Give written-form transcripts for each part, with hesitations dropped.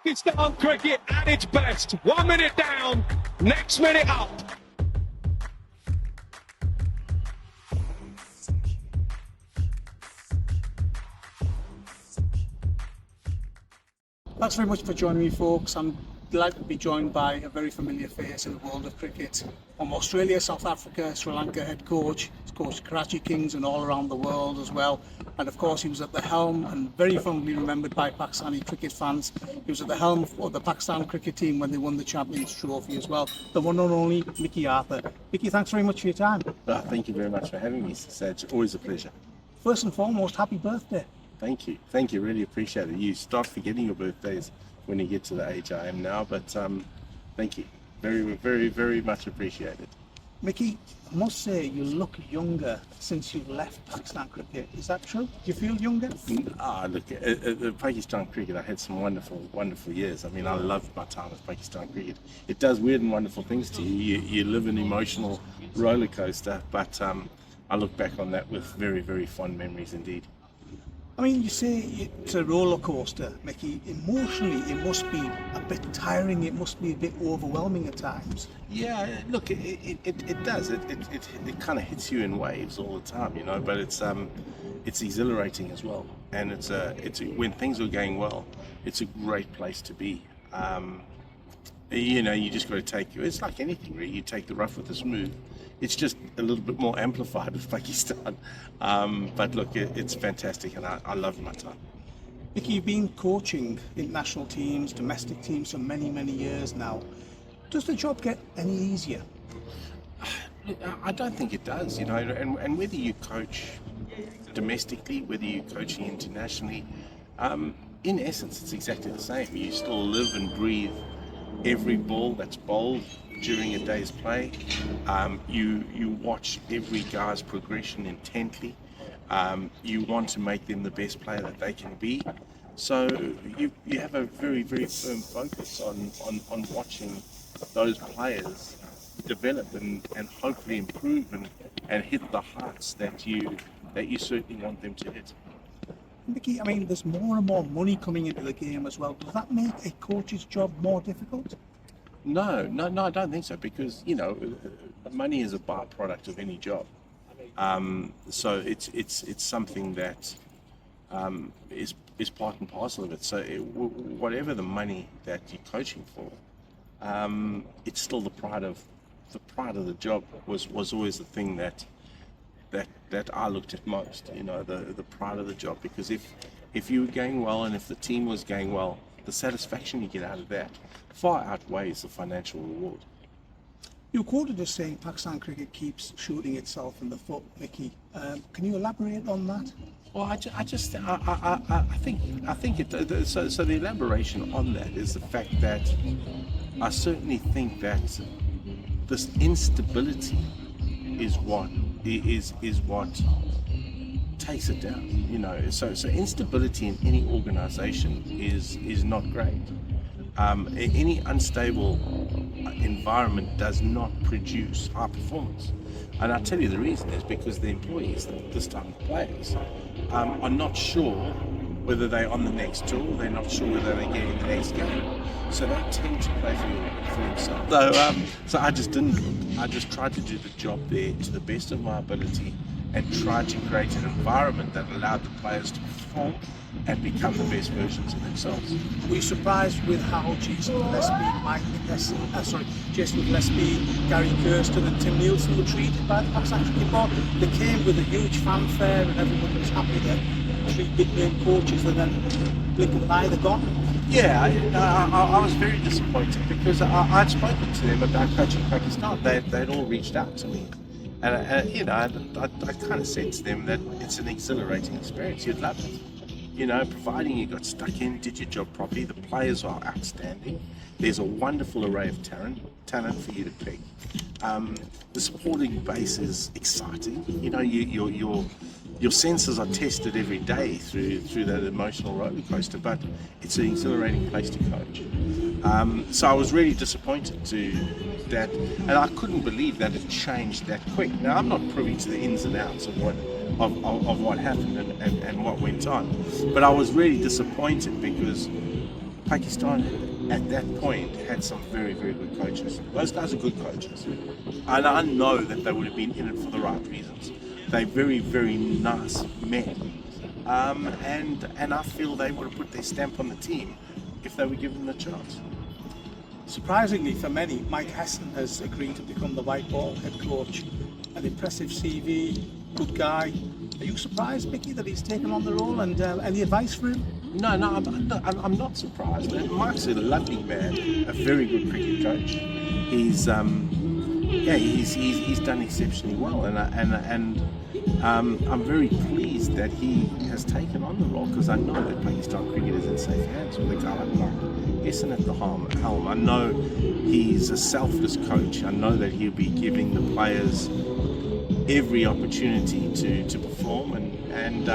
Pakistan cricket at its best. 1 minute down, next minute up. Thanks very much for joining me, folks. I'm delighted to be joined by a very familiar face in the world of cricket. From Australia, South Africa, Sri Lanka head coach. He's coached Karachi Kings and all around the world as well. And of course, he was at the helm and very fondly remembered by Pakistani cricket fans. He was at the helm of the Pakistan cricket team when they won the Champions Trophy as well. The one and only Mickey Arthur. Mickey, thanks very much for your time. Thank you very much for having me, Saj. Always a pleasure. First and foremost, happy birthday. Thank you. Thank you. Really appreciate it. You start forgetting your birthdays when you get to the age I am now, but thank you. Very, very, very much appreciated. Mickey, I must say you look younger since you've left Pakistan cricket. Is that true? Do you feel younger? Look, at Pakistan cricket, I had some wonderful, wonderful years. I mean, I loved my time with Pakistan cricket. It does weird and wonderful things to you. You live an emotional roller coaster, but I look back on that with very, very fond memories indeed. I mean, you say it's a roller coaster, Mickey. Emotionally, it must be a bit tiring. It must be a bit overwhelming at times. Yeah, look, it does. It kind of hits you in waves all the time, you know. But it's exhilarating as well, and it's when things are going well, it's a great place to be. You know, you just got to take. It's like anything, really. You take the rough with the smooth. It's just a little bit more amplified with Pakistan. But look, it's fantastic, and I love my time. Mickey, you've been coaching international teams, domestic teams for many, many years now. Does the job get any easier? I don't think it does, you know, and whether you coach domestically, whether you're coaching internationally, in essence, it's exactly the same. You still live and breathe every ball that's bowled during a day's play. You watch every guy's progression intently. You want to make them the best player that they can be. So you have a very, very firm focus on watching those players develop and hopefully improve and hit the heights that you certainly want them to hit. Mickey, I mean, there's more and more money coming into the game as well. Does that make a coach's job more difficult? No, I don't think so, because, you know, money is a byproduct of any job. So it's something that is part and parcel of it. So whatever the money that you're coaching for, it's still the pride of the job was always the thing that I looked at most. You know, the pride of the job, because if you were going well and if the team was going well, the satisfaction you get out of that far outweighs the financial reward. You're quoted as saying Pakistan cricket keeps shooting itself in the foot, Mickey. Can you elaborate on that? Well, I think it. So the elaboration on that is the fact that I certainly think that this instability is what takes it down. You know, so instability in any organization is not great. Any unstable environment does not produce high performance. And I'll tell you the reason is because the employees, this time the players, are not sure whether they're on the next tour, they're not sure whether they're getting the next game. So they tend to play for themselves. So I just tried to do the job there to the best of my ability and tried to create an environment that allowed the players to perform and become the best versions of themselves. Were you surprised with how Jason Gillespie, Gary Kirsten and Tim Nielsen were treated by the Pakistan Cricket Board? They came with a huge fanfare and everyone was happy that 3 big name coaches, and then blink of an eye, they're gone. Yeah, I was very disappointed because I'd spoken to them about coaching Pakistan. They'd all reached out to me. And you know, I kind of said to them that it's an exhilarating experience. You'd love it. You know, providing you got stuck in, did your job properly. The players are outstanding. There's a wonderful array of talent for you to pick. The supporting base is exciting. You know, your senses are tested every day through that emotional roller coaster, but it's an exhilarating place to coach. So I was really disappointed to that, and I couldn't believe that it changed that quick. Now, I'm not privy to the ins and outs of what happened and what went on, but I was really disappointed because Pakistan at that point had some very, very good coaches. Those guys are good coaches. And I know that they would have been in it for the right reasons. They're very, very nice men. And I feel they would have put their stamp on the team if they were given the chance. Surprisingly for many, Mike Hesson has agreed to become the white ball head coach. An impressive CV, good guy. Are you surprised, Mickey, that he's taken on the role, and any advice for him? No, I'm not surprised. Mike's a lovely man, a very good cricket coach. He's done exceptionally well, and I'm very pleased that he has taken on the role, because I know that Pakistan cricket is in safe hands with a guy like Hesson at the helm. I know he's a selfless coach. I know that he'll be giving the players every opportunity to perform, and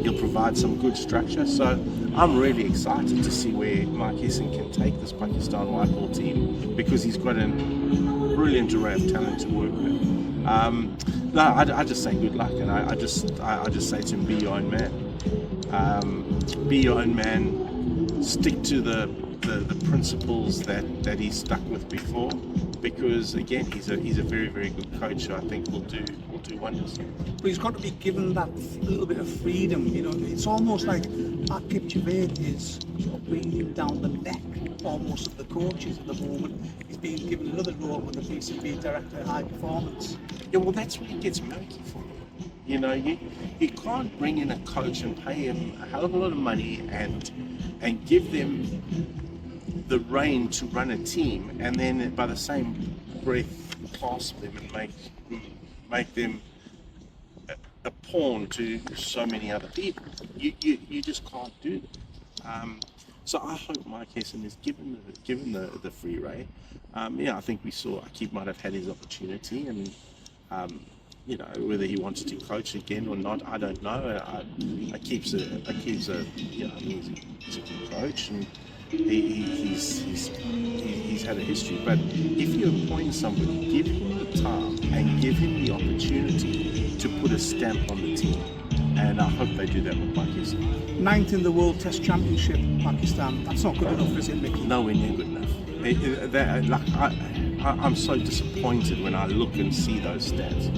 he'll provide some good structure. So I'm really excited to see where Mike Hesson can take this Pakistan white ball team, because he's got a brilliant array of talent to work with. I just say good luck, and I just say to him, be your own man. Be your own man. Stick to the principles that he's stuck with before, because again he's a very, very good coach who I think will do wonders. But he's got to be given that little bit of freedom. You know, it's almost like Akib Javed is sort of bringing him down the neck almost of the coaches at the moment. He's being given another role with the PCB director of high performance. Yeah, well, that's where it gets murky for me. You know, you can't bring in a coach and pay him a hell of a lot of money and give them the reign to run a team, and then by the same breath clasp them and make them a pawn to so many other people. You just can't do that. So I hope Mike Hesson is given the free rein. I think we saw Akib might have had his opportunity, and whether he wants to coach again or not, I don't know. Akib's a he's a good coach, and he's had a history. But if you appoint somebody, give him the time and give him the opportunity to put a stamp on the team. And I hope they do that with Pakistan. 9th in the World Test Championship, Pakistan. That's not good enough, is it, Mickey? Nowhere near good enough. I'm so disappointed when I look and see those stats.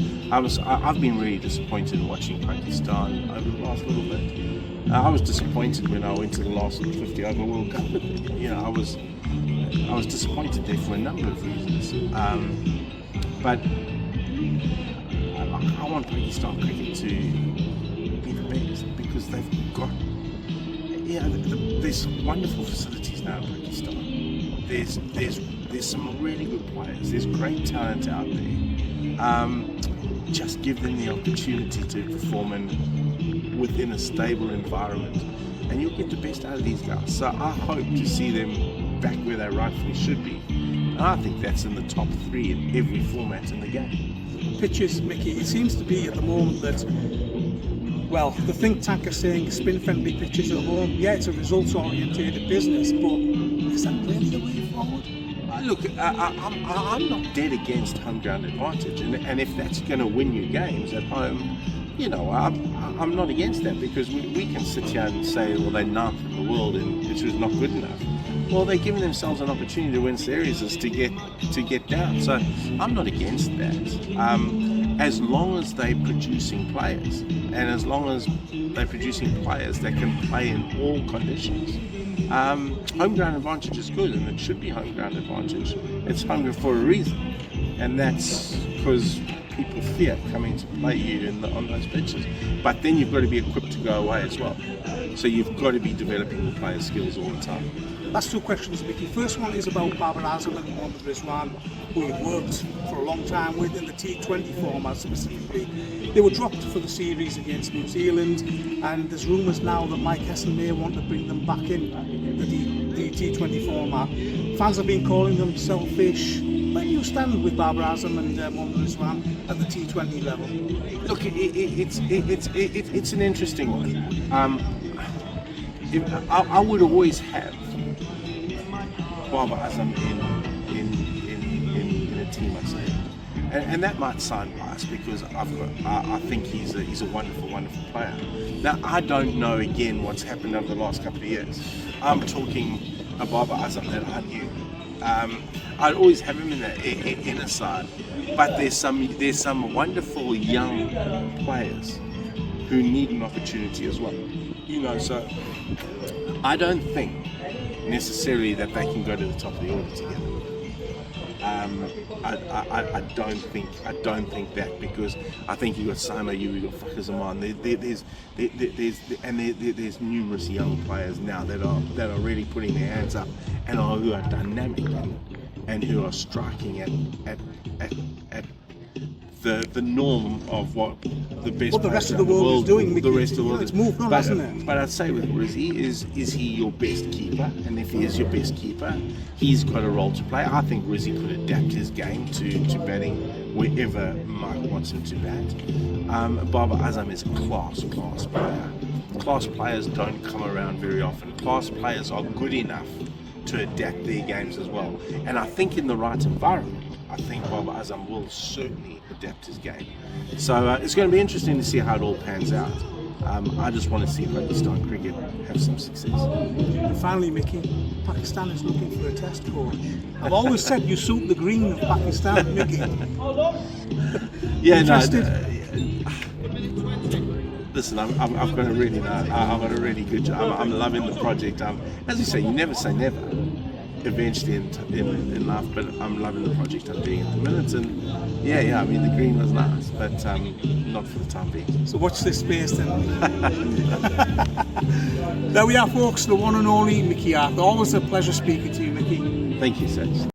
I've been really disappointed watching Pakistan over the last little bit. I was disappointed when I went to the last 50 over World Cup. I was disappointed there for a number of reasons. But I want Pakistan cricket to be the best, because they've got there's wonderful facilities now in Pakistan. There's some really good players. There's great talent out there. Just give them the opportunity to perform within a stable environment, and you'll get the best out of these guys. So I hope to see them back where they rightfully should be. And I think that's in the top 3 in every format in the game. Pitches, Mickey, it seems to be at the moment that, well, the think tank are saying spin-friendly pitches at home. Yeah, it's a results-oriented business, but is that really the way forward? Look, I'm not dead against home ground advantage, and if that's going to win you games at home, I'm not against that, because we can sit here and say, well, they're 9th in the world, which was not good enough. Well, they're giving themselves an opportunity to win series to get down. So I'm not against that. As long as they're producing players, and as long as they're producing players that can play in all conditions. Home ground advantage is good, and it should be home ground advantage. It's home ground for a reason, and that's because people fear coming to play you on those pitches. But then you've got to be equipped to go away as well. So you've got to be developing the players' skills all the time. Last 2 questions, Mickey. First one is about Babar and Rizwan, who you've worked for a long time with in the T20 format specifically. They were dropped for the series against New Zealand, and there's rumours now that Mike Hesson may want to bring them back in the T20 format. Fans have been calling them selfish. Where do you stand with Babar Azam and Rizwan at the T20 level? Look, it's an interesting one. I would always have Babar Azam in a team, I'd say, and that might sound biased, because I think he's a wonderful player. Now, I don't know again what's happened over the last couple of years. I'm talking a Babar Azam that I knew. I'd always have him in the inner side, but there's some wonderful young players who need an opportunity as well. You know, so I don't think necessarily that they can go to the top of the order together. I don't think that, because I think you got Samo, you got Fakazamon. There's numerous young players now that are really putting their hands up and who are dynamic and who are striking at the norm of what the best what the rest of the world is doing. The rest of the world it's moved on, hasn't it? But I'd say with Rizzy, is he your best keeper? And if he is your best keeper, he's got a role to play. I think Rizzy could adapt his game to batting wherever Mike wants him to bat. Babar Azam is a class player. Class players don't come around very often. Class players are good enough to adapt their games as well. And I think in the right environment, I think Babar Azam will certainly adapt his game. So it's going to be interesting to see how it all pans out. I just want to see Pakistan cricket have some success. And finally, Mickey, Pakistan is looking for a test coach. I've always said you suit the green of Pakistan, Mickey. Yeah, interested? Listen, I've got a really I've got a really good job. I'm loving the project. As you say, you never say never. Eventually in life, but I'm loving the project I'm doing at the minute, and yeah, I mean the green was nice, but not for the time being. So watch this space then. There we are, folks, the one and only Mickey Arthur. Always a pleasure speaking to you, Mickey. Thank you, Seth.